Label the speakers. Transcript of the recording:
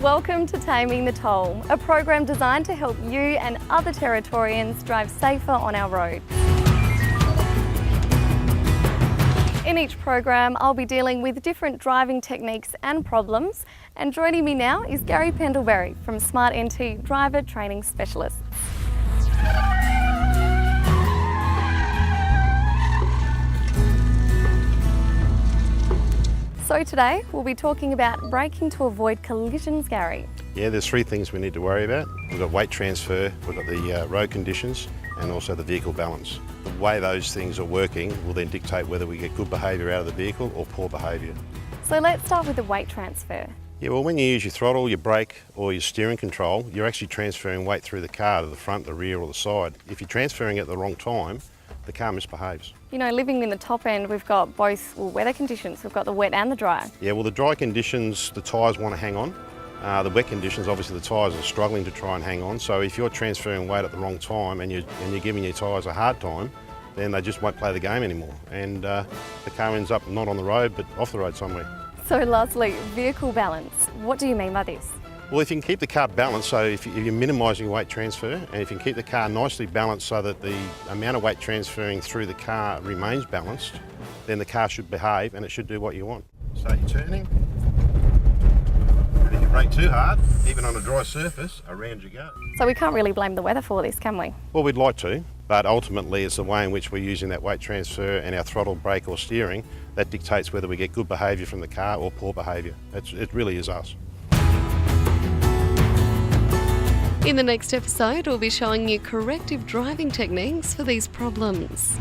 Speaker 1: Welcome to Taming the Toll, a program designed to help you and other Territorians drive safer on our roads. In each program, I'll be dealing with different driving techniques and problems, and joining me now is Gary Pendlebury from Smart NT Driver Training Specialists. So today we'll be talking about braking to avoid collisions, Gary.
Speaker 2: Yeah, there's three things we need to worry about. We've got weight transfer, we've got the road conditions, and also the vehicle balance. The way those things are working will then dictate whether we get good behaviour out of the vehicle or poor behaviour.
Speaker 1: So let's start with the weight transfer.
Speaker 2: Yeah, well, when you use your throttle, your brake or your steering control, you're actually transferring weight through the car to the front, the rear or the side. If you're transferring it at the wrong time, the car misbehaves.
Speaker 1: You know, living in the top end, we've got both weather conditions. We've got the wet and the dry.
Speaker 2: Yeah, well, the dry conditions, the tyres want to hang on. The wet conditions, obviously the tyres are struggling to try and hang on. So if you're transferring weight at the wrong time and you're giving your tyres a hard time, then they just won't play the game anymore. And the car ends up not on the road, but off the road somewhere.
Speaker 1: So lastly, vehicle balance. What do you mean by this?
Speaker 2: Well, if you can keep the car balanced, so if you're minimising weight transfer, and if you can keep the car nicely balanced so that the amount of weight transferring through the car remains balanced, then the car should behave and it should do what you want. So you're turning, and if you brake too hard, even on a dry surface, around you go.
Speaker 1: So we can't really blame the weather for this, can we?
Speaker 2: Well, we'd like to, but ultimately it's the way in which we're using that weight transfer and our throttle, brake or steering that dictates whether we get good behaviour from the car or poor behaviour. It really is us.
Speaker 3: In the next episode, we'll be showing you corrective driving techniques for these problems.